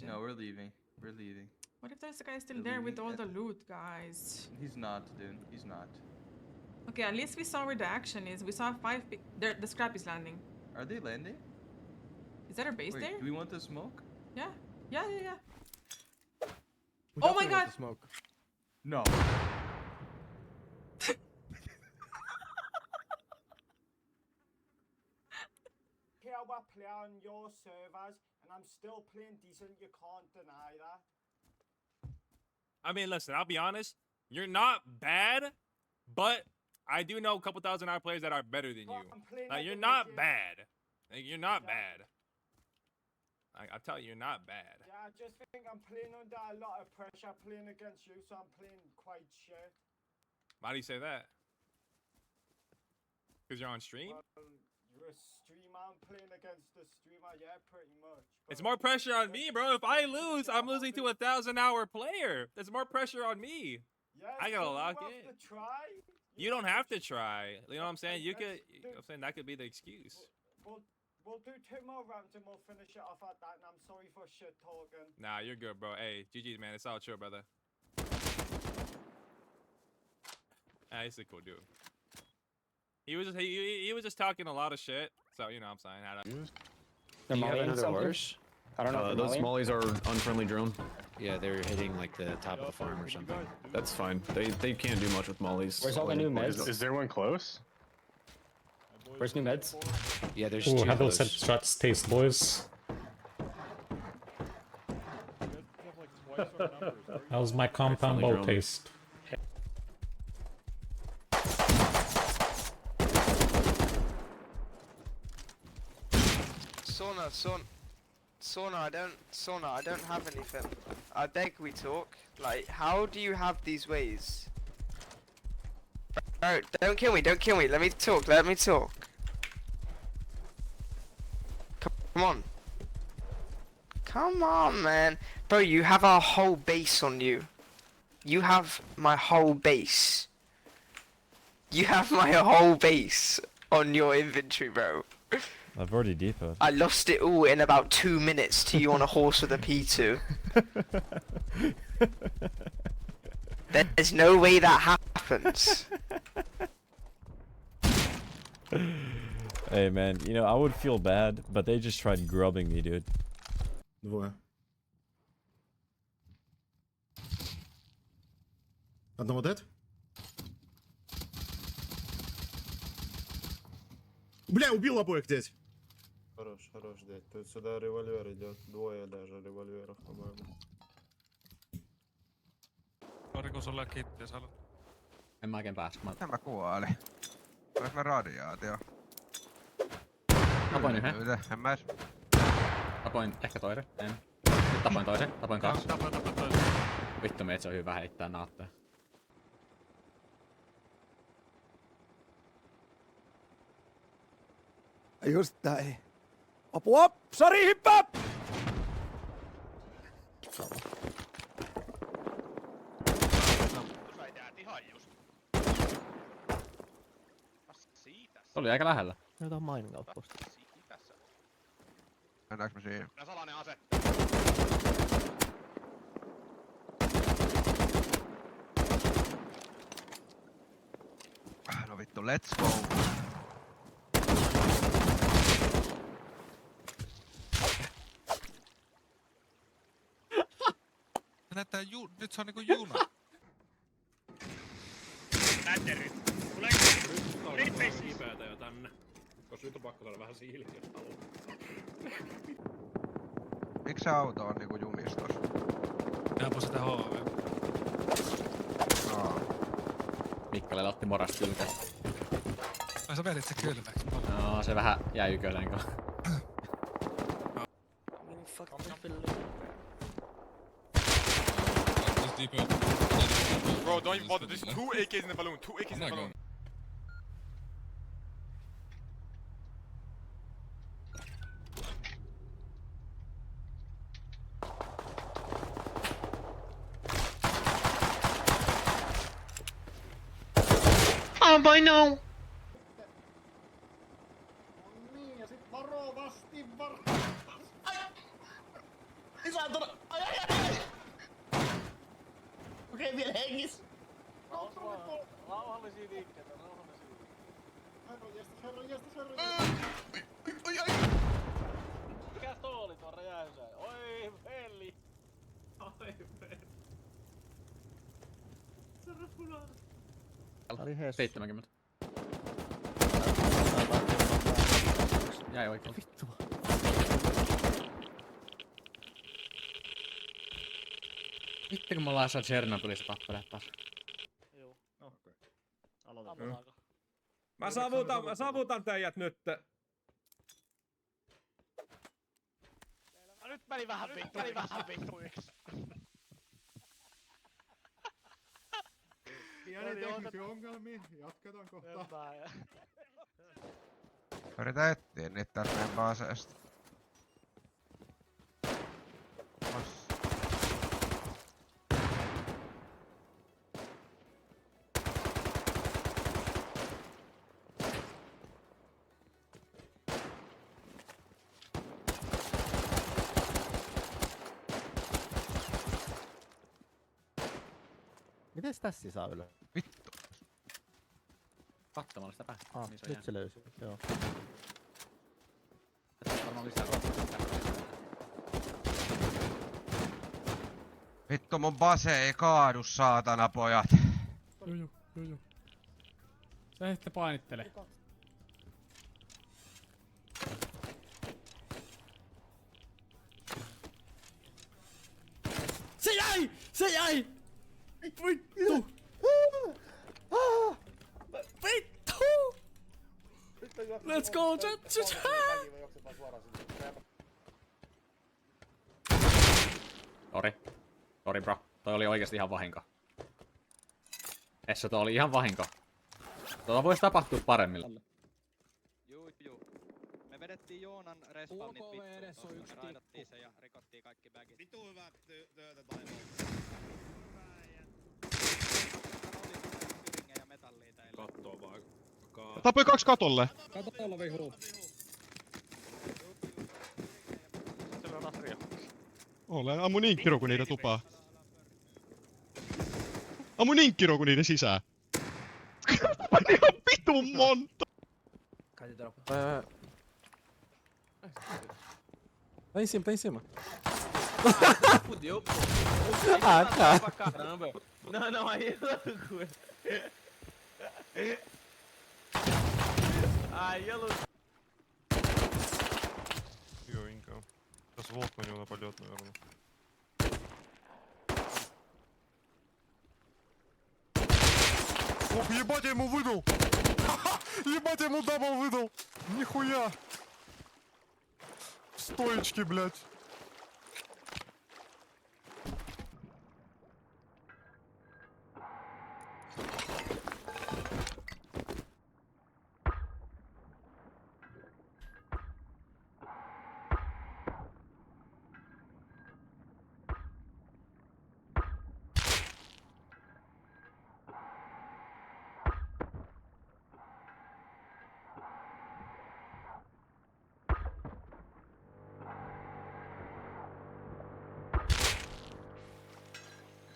imagine. No, we're leaving. We're leaving. What if there's a guy still We're there with leaving all the at- loot, guys? He's not, dude. He's not. Okay, at least we saw where the action is. We saw 5 there. The scrap is landing. Are they landing? Is that our base Wait, there? do we want the smoke? Yeah. Yeah. We Oh my definitely want God! the smoke. No. Here we're playing on your servers, and I'm still playing decent. You can't deny that. I mean, listen, I'll be honest. You're not bad, but I do know a couple $1,000 players that are better than But you. I'm playing Like, at you're the not legit- bad. Like, you're not Yeah. bad. I tell you, you're not bad. Yeah, I just think I'm playing under a lot of pressure playing against you, so I'm playing quite shit. Why do you say that? Because you're on stream? Well, you're a streamer. I'm playing against the streamer. Yeah, pretty much. It's but- more pressure on me, bro. If I lose, I'm losing to a 1,000-hour player. There's more pressure on me. Yeah, I gotta so lock you in. have to try. You don't have to try. You know what I'm saying? You Let's could. do- I'm saying that could be the excuse. We'll do 2 more rounds and we'll finish it off at that. And I'm sorry for shit talking. Nah, you're good, bro. Hey, GG's, man. It's all chill, brother. Ah, he's a cool dude. He was just talking a lot of shit. So you know what I'm saying. I don't- Do you have Molly another something? horse? I don't know. if Those they're mollies are unfriendly drone. Yeah, they're hitting like the top of the farm or something. That's fine. They can't do much with mollies. Where's all the new meds? Is there one close? Where's new meds? Yeah, there's Ooh, two how of those those. shots taste, boys? How's my compound bow drone. taste? Sauna, I don't have anything. I beg we talk. Like, how do you have these ways? Bro, don't kill me, let me talk. Come on. Come on, man. Bro, you have our whole base on you. You have my whole base. You have my whole base on your inventory, bro. I've already depoted. I lost it all in about 2 minutes to you on a horse with a P2. There's no way that happens. Hey man, you know, I would feel bad, but they just tried grubbing me, dude. Двое. Одного дед? Бля, убил обоих здесь. Хорош, дядь. Тут сюда револьвер идет. 2 даже револьверов, по-моему. Oliko sulla kittiä, Salo? En mä oikein päästä. Tämä kuoli. Olis mä radiaatio. Tapoin yhden. En mä edes... Tapoin ehkä toisen. En. Nyt tapoin toisen. Tapoin 2. Tapa. Vittu meitä, se on hyvä heittää naatteja. Just näin. Apua! Sari, hyppää! Se oli aika lähellä. Jotain mainingautposta. Mennäänkö me siihen? Salainen ase. No vittu, let's go. Näyttää nyt se on niinku juna. Läterit. Tuleeko? Kipeätä jo tänne. Koska nyt on pakko saada vähän siiliä, jos haluaa. Miksi se auto on niinku jumistos? Tehdäänpä sitä HV. Mikkelle otti moras kylkeä. Ai sä vedit se kylmäksi. No, se vähän jäi ykölen kun. Bro, don't even bother. There's 2 AKs in the balloon. 2 AKs in the balloon. Oh boy, no! Niin, ja sit varovasti Saatana! Ai! Okei, vielä hengissä. Rauhallisia liikkeitä, rauhallisia liikkeitä. Herran jästäs. Mikäs tuo oli tuolla jäysää? Oi veli! Oi veli! 70. Jäi oikein. Vittu. Vittu kun me ollaan jossain Chernobylissa tappeleet taas. Joo. Okei. Aloitetaan. Ammutaanko? Mä savutan teidät nyt. Nyt meni vähän vittuiksi. Pieni teknisiä ongelmia. Jatketaan kohta. Yritän etsiä niitä tästä meidän baaseesta. Mites tässä saa ylös? Vittu. Kattomalla sitä päästä. Ah, nyt se löysi. Joo. Tässä varmaan lisää Vittu mun base ei kaadu, saatana pojat. Joo. Sä ette painittele. Se jäi! Vittu! Vittu! Let's go! Sori bro. Toi oli oikeesti ihan vahinko. Esso, toi oli ihan vahinko. Tuota voisi tapahtua paremmilla. Juu. Me vedettiin Joonan respawnit vittuun, koska me raidattiin se ja rikottiin kaikki bagit. Vitu hyvää työtä taivaan. Ja metallia teille. Kattoo vaan. Tapoi 2 katolle. Katolla vihu. Se on Asria. Olen ammu niin kiru kun niitä tupaa. Ammu niin kiru kun niiden sisään. Pani ihan vitun monta. Tá em cima. Fudeu, pô. Ah, tá. Pra caramba. Não, aí é loucura. Aí é loucura. Ёенько. Сейчас волк на него нападет, наверное. Ох, ебать, я ему выдал! Ебать, я ему дабл выдал! Нихуя! Стоечки, блядь!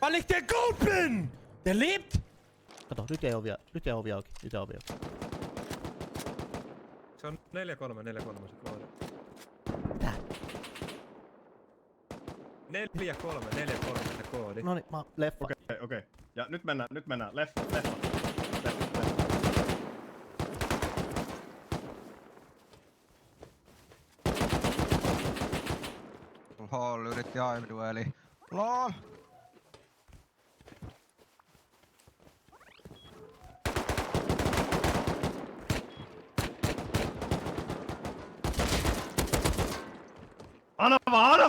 Wann liegt der Goldpin? Der lebt? Kato, nyt ei ovi auki. Se on 4-3 se koodi. Mitä? 4-3 se koodi. Noniin, leffa. Okei. Ja nyt mennään. Leffa. Hall yritti aividueli. LOL! Anna vaan!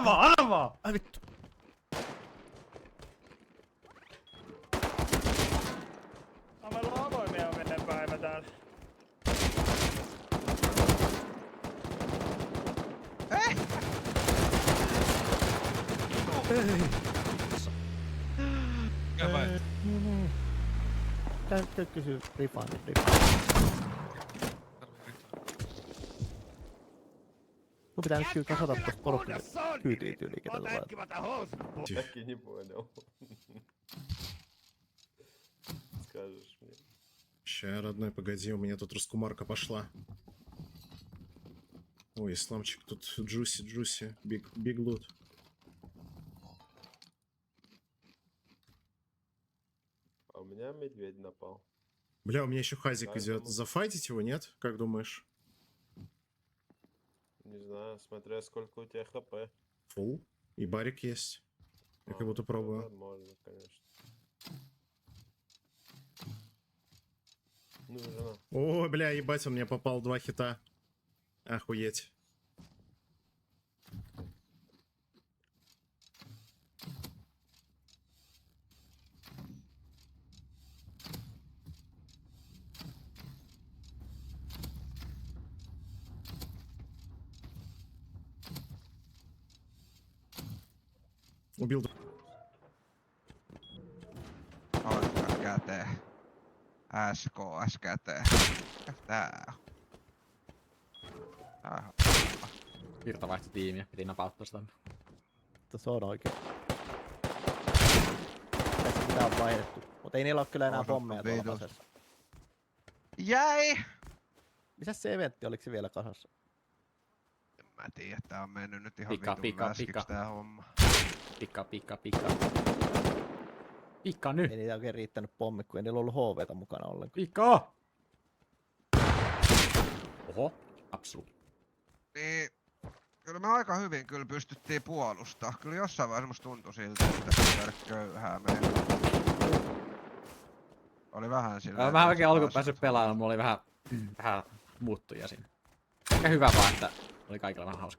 Ai vittu. Meillä on avoimia venepäivä täällä. Tää kysyy refund. Mun pitää nyt kyllä kasata tosta porukasta kyytiin tyyliin, ketä tulee. Таки не понял. Скажешь мне. Ща, родной, погоди, у меня тут раскумарка пошла. Ой, исламчик, тут джуси, биг лут. А у меня медведь напал. Бля, у меня еще хазик Да, идет. думаю. Зафайтить его, нет? Как думаешь? Не знаю, смотря сколько у тебя хп. Фул. И барик есть. Я как будто Ну, пробую. да, можно, конечно. Ну, жена. О, бля, ебать, он мне попал 2 хита. Охуеть. Убил. Oikka käteen. SKS käteen. Tää. Virta vaihtoi tiimiä, piti napauttaa sitä. Se on oikein. Tässä pitää on vaihdettu. Mutta ei niillä ole kyllä enää pommeja tuolla kasassa. Jäi! Mitäs se eventti, oliko se vielä kasassa? En mä tiedä, tää on mennyt nyt ihan Pika, vitun pika, läskiksi pika. tää homma. Pikkaa. Pikkaa nyt! Ei niitä oikein riittänyt pommi, kun ei niillä ollut HVtä mukana ollenkaan. Pikkaa! Oho, Apsu. Niin, kyllä me aika hyvin kyllä pystyttiin puolustaa. Kyllä jossain vaiheessa musta tuntui siltä, että se käydä köyhää meillä. Oli vähän silleen... Mä oikein alkuun päässyt pelaamaan, mulla oli vähän muuttuja siinä. Ehkä hyvä vaan, että oli kaikilla vähän hauska.